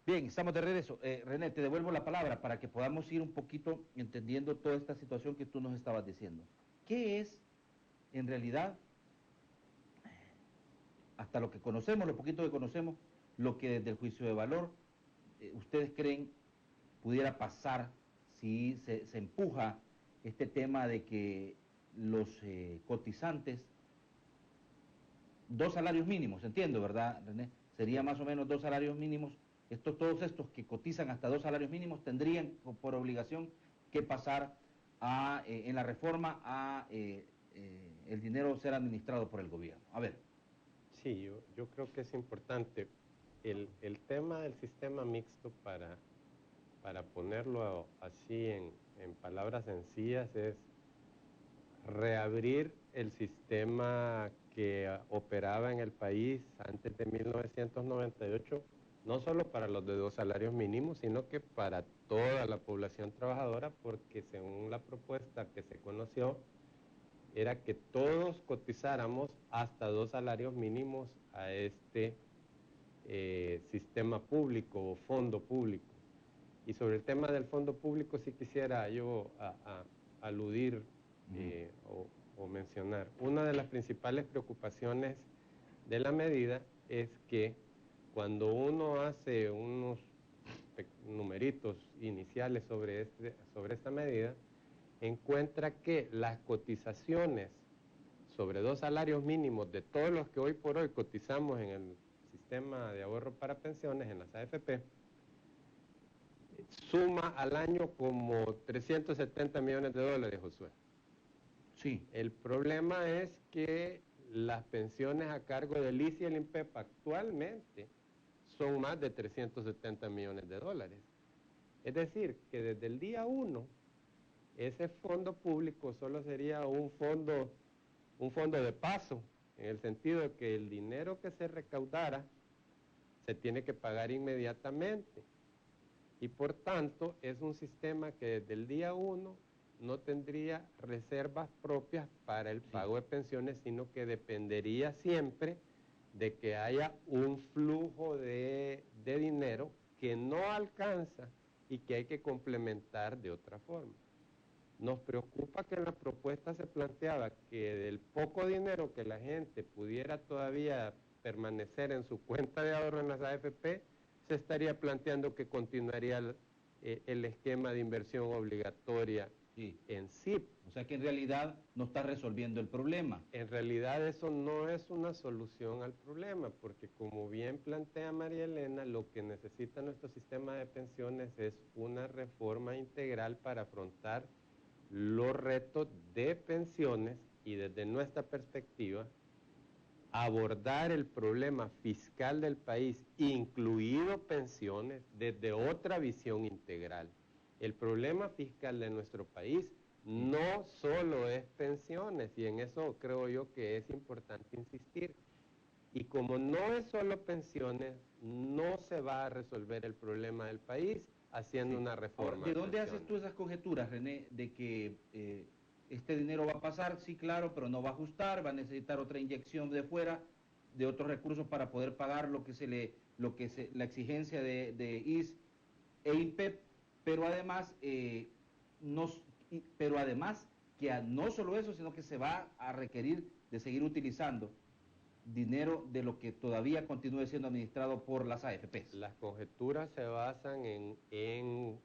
Bien, estamos de regreso. René, te devuelvo la palabra para que podamos ir un poquito entendiendo toda esta situación que tú nos estabas diciendo. ¿Qué es, en realidad, hasta lo que conocemos, lo poquito que conocemos, lo que desde el juicio de valor ustedes creen pudiera pasar si se empuja este tema de que los cotizantes, dos salarios mínimos, entiendo, ¿verdad, René? Sería Sí. más o menos dos salarios mínimos. Todos estos que cotizan hasta dos salarios mínimos tendrían por obligación que pasar en la reforma a el dinero ser administrado por el gobierno. A ver. Sí, yo creo que es importante. El tema del sistema mixto, para ponerlo así en palabras sencillas, es reabrir el sistema que operaba en el país antes de 1998, no solo para los de dos salarios mínimos, sino que para toda la población trabajadora, porque según la propuesta que se conoció, era que todos cotizáramos hasta dos salarios mínimos a este sistema público o fondo público. Y sobre el tema del fondo público sí quisiera yo aludir o mencionar. Una de las principales preocupaciones de la medida es que cuando uno hace unos numeritos iniciales sobre esta medida, encuentra que las cotizaciones sobre dos salarios mínimos de todos los que hoy por hoy cotizamos en el sistema de ahorro para pensiones, en las AFP, suma al año como 370 millones de dólares, Josué. Sí. El problema es que las pensiones a cargo del ICE y el INPEP actualmente son más de 370 millones de dólares. Es decir, que desde el día 1, ese fondo público solo sería un fondo de paso, en el sentido de que el dinero que se recaudara se tiene que pagar inmediatamente. Y por tanto es un sistema que desde el día 1 no tendría reservas propias para el Sí. pago de pensiones, sino que dependería siempre de que haya un flujo de dinero que no alcanza y que hay que complementar de otra forma. Nos preocupa que en la propuesta se planteaba que del poco dinero que la gente pudiera todavía permanecer en su cuenta de ahorro en las AFP, se estaría planteando que continuaría el esquema de inversión obligatoria Sí. en SIP. O sea que en realidad no está resolviendo el problema. En realidad eso no es una solución al problema, porque como bien plantea María Elena, lo que necesita nuestro sistema de pensiones es una reforma integral para afrontar los retos de pensiones y desde nuestra perspectiva abordar el problema fiscal del país, incluido pensiones, desde otra visión integral. El problema fiscal de nuestro país Sí. no solo es pensiones, y en eso creo yo que es importante insistir. Y como no es solo pensiones, no se va a resolver el problema del país haciendo Sí. una Ahora, reforma ¿de de dónde haces pensiones. tú esas conjeturas, René, de que este dinero va a pasar? Sí, claro, pero no va a ajustar, va a necesitar otra inyección de fuera, de otros recursos para poder pagar la exigencia de IS e INPEP, pero además, pero además no solo eso, sino que se va a requerir de seguir utilizando dinero de lo que todavía continúe siendo administrado por las AFPs. Las conjeturas se basan en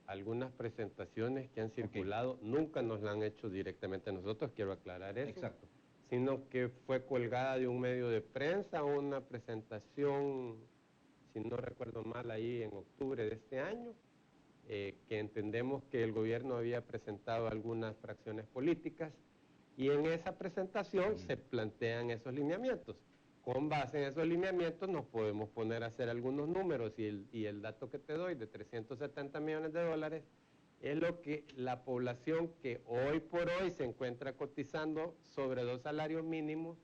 algunas presentaciones que han Ok, circulado, nunca nos la han hecho directamente a nosotros, quiero aclarar eso, exacto. sino que fue colgada de un medio de prensa, una presentación, si no recuerdo mal, ahí en octubre de este año, que entendemos que el gobierno había presentado algunas fracciones políticas, y en esa presentación se plantean esos lineamientos. Con base en esos lineamientos nos podemos poner a hacer algunos números y el dato que te doy de 370 millones de dólares es lo que la población que hoy por hoy se encuentra cotizando sobre dos salarios mínimos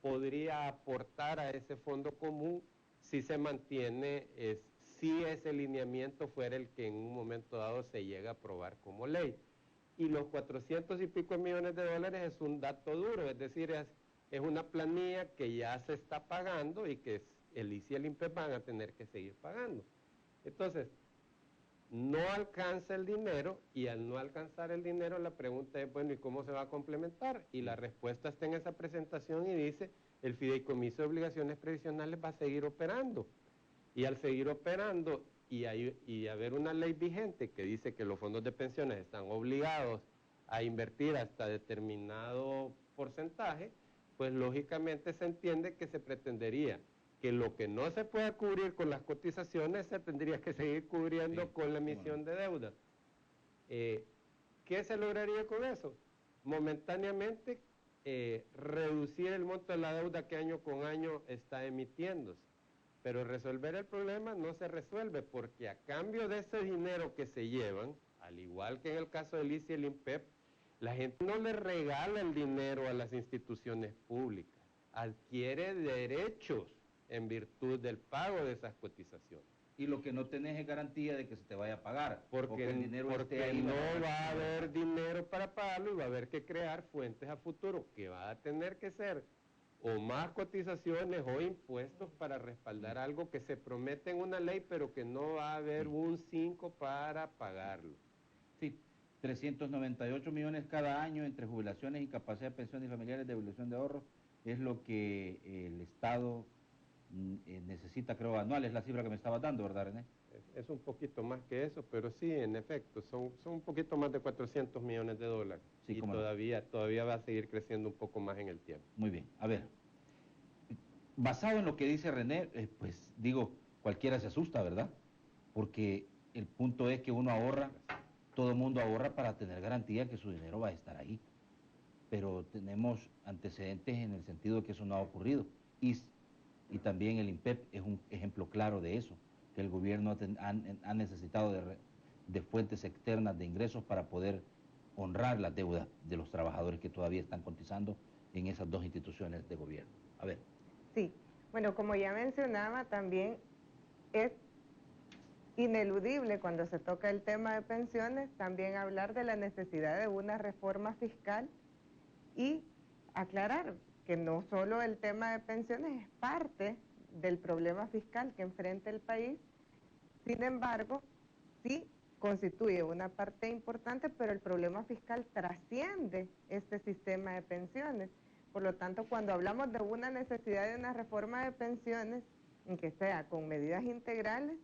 podría aportar a ese fondo común si se mantiene, si ese lineamiento fuera el que en un momento dado se llega a aprobar como ley. Y los 400 y pico millones de dólares es un dato duro, es decir, es una planilla que ya se está pagando y que el ICE y el INPEP van a tener que seguir pagando. Entonces, no alcanza el dinero, y al no alcanzar el dinero la pregunta es, bueno, ¿y cómo se va a complementar? Y la respuesta está en esa presentación y dice, el Fideicomiso de Obligaciones Previsionales va a seguir operando. Y al seguir operando y haber una ley vigente que dice que los fondos de pensiones están obligados a invertir hasta determinado porcentaje, pues lógicamente se entiende que se pretendería que lo que no se pueda cubrir con las cotizaciones se tendría que seguir cubriendo con la emisión de deuda. ¿Qué se lograría con eso? Momentáneamente reducir el monto de la deuda que año con año está emitiéndose. Pero resolver el problema no se resuelve porque a cambio de ese dinero que se llevan, al igual que en el caso del ICE y el INPEP, la gente no le regala el dinero a las instituciones públicas, adquiere derechos en virtud del pago de esas cotizaciones. Y lo que no tenés es garantía de que se te vaya a pagar. Porque el dinero porque esté ahí, no va a haber dinero para pagarlo y va a haber que crear fuentes a futuro, que va a tener que ser o más cotizaciones o impuestos para respaldar algo que se promete en una ley, pero que no va a haber un 5 para pagarlo. Sí, 398 millones cada año entre jubilaciones, incapacidad de pensiones y familiares de devolución de ahorros es lo que el Estado necesita, creo, anual, es la cifra que me estaba dando, ¿verdad, René? Es un poquito más que eso, pero sí, en efecto, son un poquito más de 400 millones de dólares. Sí, y todavía va a seguir creciendo un poco más en el tiempo. Muy bien, a ver, basado en lo que dice René, pues digo, cualquiera se asusta, ¿verdad? Porque el punto es que uno ahorra, todo el mundo ahorra para tener garantía que su dinero va a estar ahí. Pero tenemos antecedentes en el sentido de que eso no ha ocurrido. Y también el INPEP es un ejemplo claro de eso, que el gobierno ha necesitado de fuentes externas de ingresos para poder honrar las deudas de los trabajadores que todavía están cotizando en esas dos instituciones de gobierno. A ver. Sí, bueno, como ya mencionaba, también es ineludible cuando se toca el tema de pensiones, también hablar de la necesidad de una reforma fiscal y aclarar que no solo el tema de pensiones es parte del problema fiscal que enfrenta el país, sin embargo, sí constituye una parte importante, pero el problema fiscal trasciende este sistema de pensiones. Por lo tanto, cuando hablamos de una necesidad de una reforma de pensiones, que sea con medidas integrales,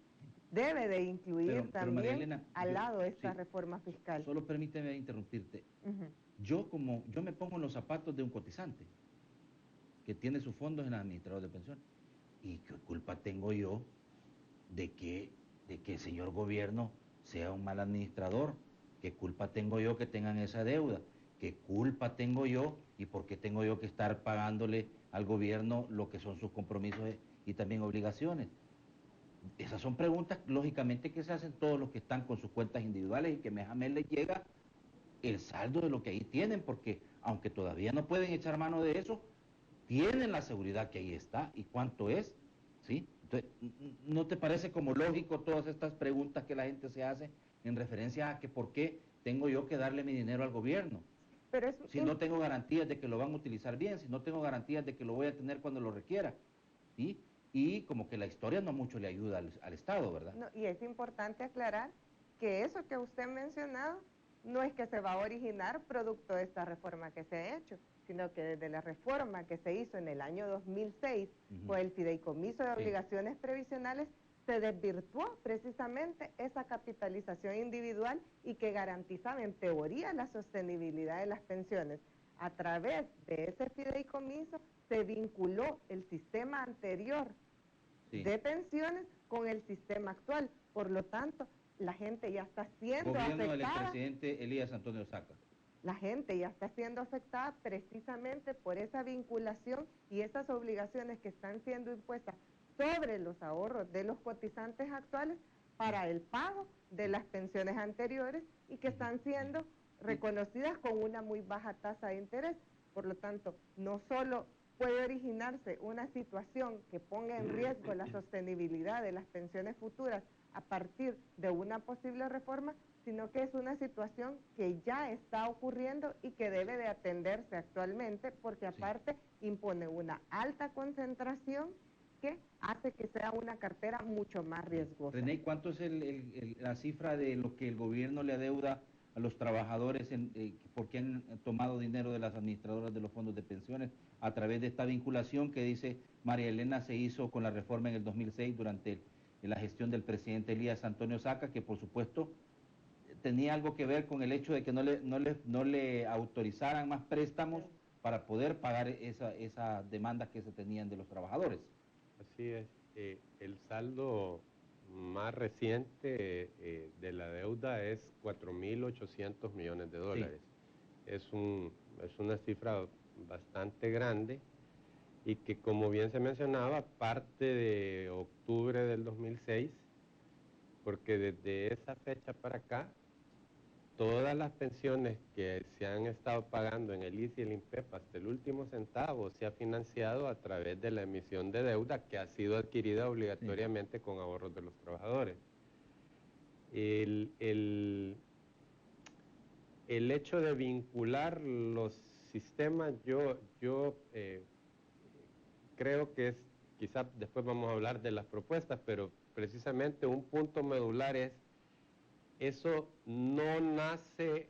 debe de incluir también María Elena, al lado esta reforma fiscal. Solo permíteme interrumpirte. Yo me pongo en los zapatos de un cotizante que tiene sus fondos en el administrador de pensiones. ¿Y qué culpa tengo yo de que el señor gobierno sea un mal administrador? ¿Qué culpa tengo yo que tengan esa deuda? ¿Qué culpa tengo yo y por qué tengo yo que estar pagándole al gobierno lo que son sus compromisos y también obligaciones? Esas son preguntas, lógicamente, que se hacen todos los que están con sus cuentas individuales y que mes a mes les llega el saldo de lo que ahí tienen, porque aunque todavía no pueden echar mano de eso, tienen la seguridad que ahí está y cuánto es, ¿sí? Entonces, ¿no te parece como lógico todas estas preguntas que la gente se hace en referencia a que por qué tengo yo que darle mi dinero al gobierno? Pero si no tengo garantías de que lo van a utilizar bien, si no tengo garantías de que lo voy a tener cuando lo requiera, ¿sí? Y como que la historia no mucho le ayuda al Estado, ¿verdad? No, y es importante aclarar que eso que usted ha mencionado no es que se va a originar producto de esta reforma que se ha hecho, sino que desde la reforma que se hizo en el año 2006 con el Fideicomiso de Obligaciones Previsionales, se desvirtuó precisamente esa capitalización individual y que garantizaba en teoría la sostenibilidad de las pensiones. A través de ese fideicomiso se vinculó el sistema anterior de pensiones con el sistema actual. Por lo tanto, la gente ya está siendo Gobierno afectada. del expresidente Elías Antonio Saca. La gente ya está siendo afectada precisamente por esa vinculación y esas obligaciones que están siendo impuestas sobre los ahorros de los cotizantes actuales para el pago de las pensiones anteriores y que están siendo reconocidas con una muy baja tasa de interés. Por lo tanto, no solo puede originarse una situación que ponga en riesgo la sostenibilidad de las pensiones futuras a partir de una posible reforma, sino que es una situación que ya está ocurriendo y que debe de atenderse actualmente, porque aparte impone una alta concentración que hace que sea una cartera mucho más riesgosa. René, ¿cuánto es la cifra de lo que el gobierno le adeuda a los trabajadores porque han tomado dinero de las administradoras de los fondos de pensiones a través de esta vinculación que dice María Elena se hizo con la reforma en el 2006 durante la gestión del presidente Elías Antonio Saca, que por supuesto tenía algo que ver con el hecho de que no le autorizaran más préstamos para poder pagar esa demanda que se tenían de los trabajadores? Así es. El saldo más reciente de la deuda es 4.800 millones de dólares. Sí. Es una cifra bastante grande y que, como bien se mencionaba, parte de octubre del 2006, porque desde esa fecha para acá, todas las pensiones que se han estado pagando en el ISSSTE y el INPEP hasta el último centavo se ha financiado a través de la emisión de deuda que ha sido adquirida obligatoriamente con ahorros de los trabajadores. El hecho de vincular los sistemas, yo creo que es, quizá después vamos a hablar de las propuestas, pero precisamente un punto medular es, eso no nace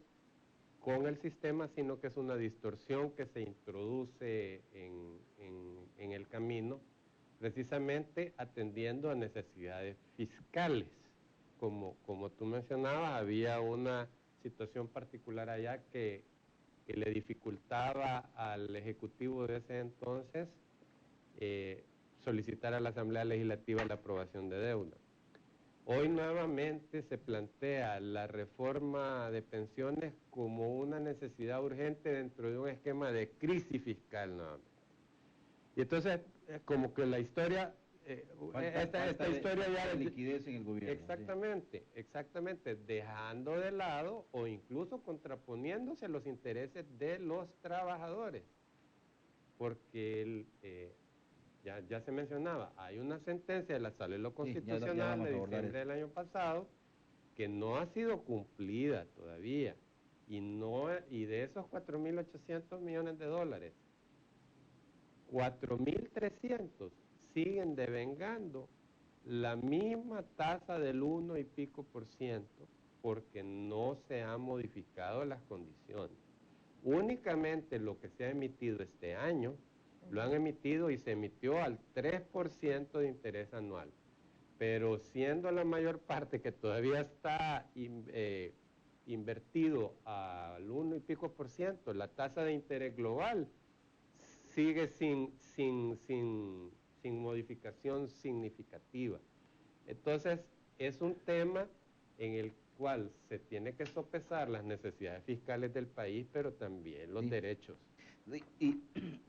con el sistema, sino que es una distorsión que se introduce en el camino, precisamente atendiendo a necesidades fiscales. Como tú mencionabas, había una situación particular allá que le dificultaba al Ejecutivo de ese entonces solicitar a la Asamblea Legislativa la aprobación de deuda. Hoy nuevamente se plantea la reforma de pensiones como una necesidad urgente dentro de un esquema de crisis fiscal nuevamente. Y entonces, como que la historia, esta historia ya... Falta liquidez en el gobierno. Exactamente, exactamente, dejando de lado o incluso contraponiéndose a los intereses de los trabajadores. Porque ya se mencionaba, hay una sentencia de la Sala de lo Constitucional de diciembre del año pasado que no ha sido cumplida todavía y de esos 4.800 millones de dólares, 4.300 siguen devengando la misma tasa del 1 y pico % porque no se han modificado las condiciones. Únicamente lo que se ha emitido este año lo han emitido y se emitió al 3% de interés anual. Pero siendo la mayor parte que todavía está invertido al 1 y pico %, la tasa de interés global sigue sin modificación significativa. Entonces, es un tema en el cual se tiene que sopesar las necesidades fiscales del país, pero también los derechos. Y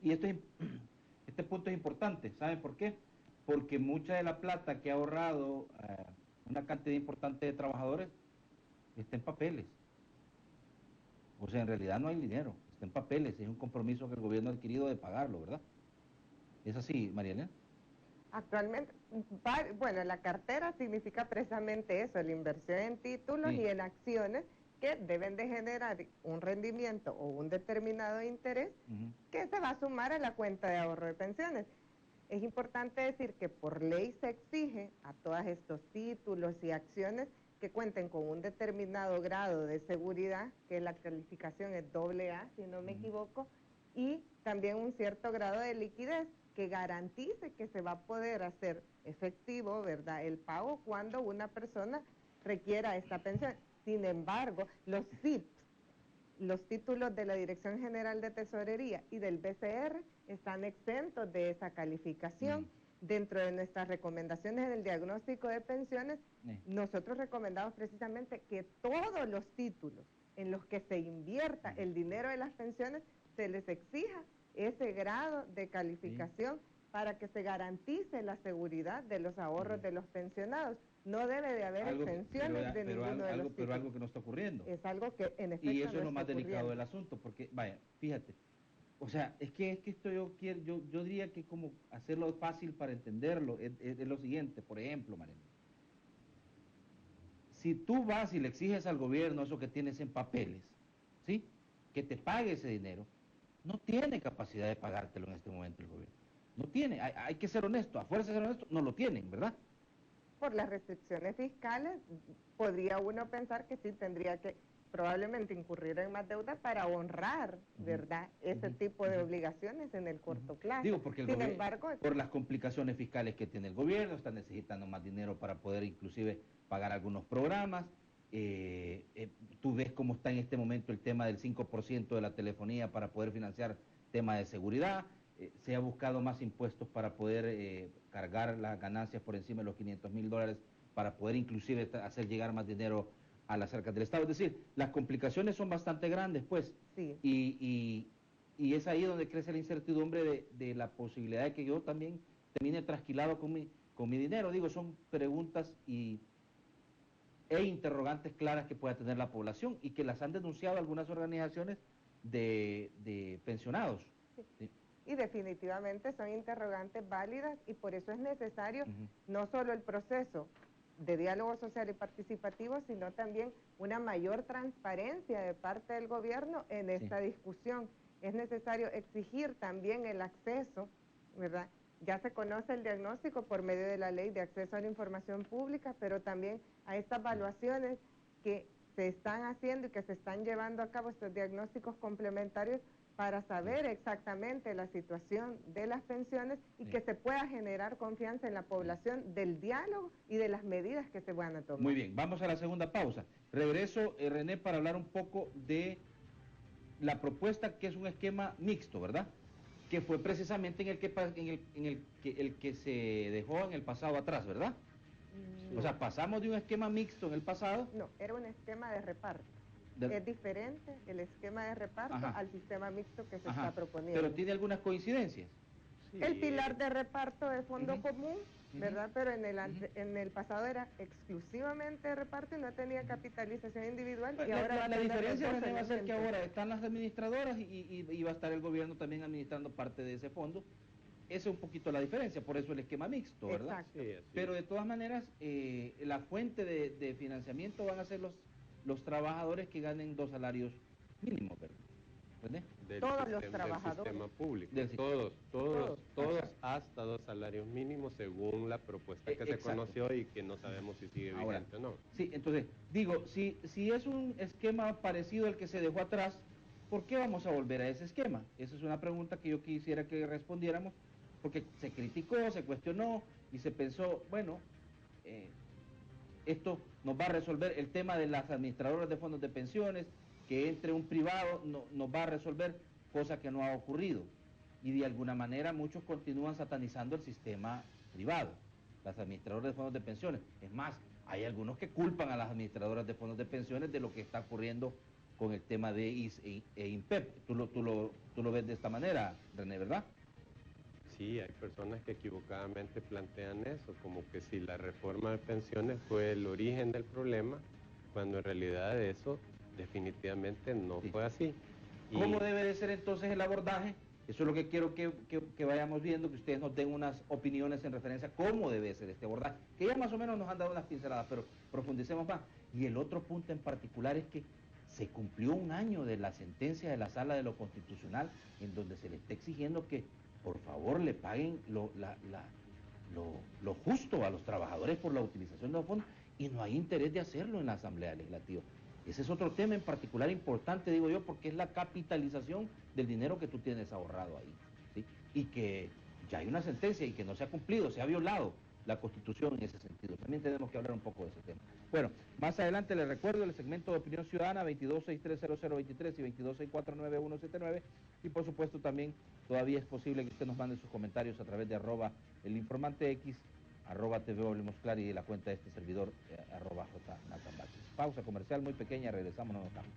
este punto es importante, ¿saben por qué? Porque mucha de la plata que ha ahorrado una cantidad importante de trabajadores está en papeles. O sea, en realidad no hay dinero, está en papeles, es un compromiso que el gobierno ha adquirido de pagarlo, ¿verdad? ¿Es así, Marielena? Actualmente, bueno, la cartera significa precisamente eso, la inversión en títulos y en acciones que deben de generar un rendimiento o un determinado interés que se va a sumar a la cuenta de ahorro de pensiones. Es importante decir que por ley se exige a todos estos títulos y acciones que cuenten con un determinado grado de seguridad, que la calificación es AA, si no me equivoco, y también un cierto grado de liquidez que garantice que se va a poder hacer efectivo, ¿verdad?, el pago cuando una persona requiera esta pensión. Sin embargo, los TIPS, los títulos de la Dirección General de Tesorería y del BCR están exentos de esa calificación. Dentro de nuestras recomendaciones en el diagnóstico de pensiones, nosotros recomendamos precisamente que todos los títulos en los que se invierta el dinero de las pensiones se les exija ese grado de calificación para que se garantice la seguridad de los ahorros de los pensionados. No debe de haber exenciones de ninguno de los títulos. Pero algo que no está ocurriendo. Es algo que en efecto y eso no es lo más está delicado del asunto, porque, vaya, fíjate, o sea, es que esto yo diría que como hacerlo fácil para entenderlo es lo siguiente, por ejemplo, Mariana. Si tú vas y le exiges al gobierno eso que tienes en papeles, ¿sí?, que te pague ese dinero, no tiene capacidad de pagártelo en este momento el gobierno. No tiene, hay que ser honesto, a fuerza de ser honesto, no lo tienen, ¿verdad? Por las restricciones fiscales, podría uno pensar que sí tendría que probablemente incurrir en más deuda para honrar, ¿verdad?, ese tipo de obligaciones en el corto plazo. Digo, porque Sin embargo, por las complicaciones fiscales que tiene el gobierno, está necesitando más dinero para poder inclusive pagar algunos programas. Tú ves cómo está en este momento el tema del 5% de la telefonía para poder financiar temas de seguridad. Se ha buscado más impuestos para poder cargar las ganancias por encima de los $500,000 para poder inclusive hacer llegar más dinero a las arcas del Estado. Es decir, las complicaciones son bastante grandes, pues, sí. y es ahí donde crece la incertidumbre de la posibilidad de que yo también termine trasquilado con mi dinero. Digo, son preguntas e interrogantes claras que pueda tener la población y que las han denunciado algunas organizaciones de pensionados. Sí. ¿Sí? Y definitivamente son interrogantes válidas y por eso es necesario Ujú. no solo el proceso de diálogo social y participativo, sino también una mayor transparencia de parte del gobierno en esta discusión. Es necesario exigir también el acceso, ¿verdad? Ya se conoce el diagnóstico por medio de la Ley de Acceso a la Información Pública, pero también a estas evaluaciones que se están haciendo y que se están llevando a cabo, estos diagnósticos complementarios, para saber exactamente la situación de las pensiones y que se pueda generar confianza en la población del diálogo y de las medidas que se van a tomar. Muy bien, vamos a la segunda pausa. Regreso, René, para hablar un poco de la propuesta que es un esquema mixto, ¿verdad? Que fue precisamente en el que se dejó en el pasado atrás, ¿verdad? No. O sea, pasamos de un esquema mixto en el pasado. No, era un esquema de reparto. Es diferente el esquema de reparto al sistema mixto que se está proponiendo. Pero tiene algunas coincidencias. Sí. El pilar de reparto de fondo común, ¿verdad? Pero en el pasado era exclusivamente de reparto y no tenía capitalización individual. Y ahora La diferencia, René, va a ser que ahora están las administradoras y va a estar el gobierno también administrando parte de ese fondo. Esa es un poquito la diferencia, por eso el esquema mixto, ¿verdad? Exacto. Sí, Pero de todas maneras, la fuente de financiamiento van a ser los trabajadores que ganen 2 salarios mínimos, ¿verdad? ¿René? Todos los trabajadores. Del sistema público. Del sistema. Todos hasta 2 salarios mínimos según la propuesta que se conoció y que no sabemos si sigue vigente o no. Sí, entonces, digo, si es un esquema parecido al que se dejó atrás, ¿por qué vamos a volver a ese esquema? Esa es una pregunta que yo quisiera que respondiéramos, porque se criticó, se cuestionó y se pensó, bueno, esto nos va a resolver el tema de las administradoras de fondos de pensiones, que entre un privado nos va a resolver, cosa que no ha ocurrido. Y de alguna manera muchos continúan satanizando el sistema privado, las administradoras de fondos de pensiones. Es más, hay algunos que culpan a las administradoras de fondos de pensiones de lo que está ocurriendo con el tema de IS e INPEP. Tú lo ves de esta manera, René, ¿verdad? Sí, hay personas que equivocadamente plantean eso, como que si la reforma de pensiones fue el origen del problema, cuando en realidad eso definitivamente no fue así. ¿Cómo debe de ser entonces el abordaje? Eso es lo que quiero que vayamos viendo, que ustedes nos den unas opiniones en referencia a cómo debe ser este abordaje, que ya más o menos nos han dado unas pinceladas, pero profundicemos más. Y el otro punto en particular es que se cumplió 1 año de la sentencia de la Sala de lo Constitucional, en donde se le está exigiendo que por favor le paguen lo justo a los trabajadores por la utilización de los fondos, y no hay interés de hacerlo en la Asamblea Legislativa. Ese es otro tema en particular importante, digo yo, porque es la capitalización del dinero que tú tienes ahorrado ahí, ¿sí? Y que ya hay una sentencia y que no se ha cumplido, se ha violado la Constitución en ese sentido. También tenemos que hablar un poco de ese tema. Bueno, más adelante les recuerdo el segmento de Opinión Ciudadana 22630023 y 22649179, y por supuesto también todavía es posible que usted nos mande sus comentarios a través de @elinformantex, @TV Hablemos Claro y de la cuenta de este servidor @JNatambaches. Pausa comercial muy pequeña, regresamos, no nos vamos.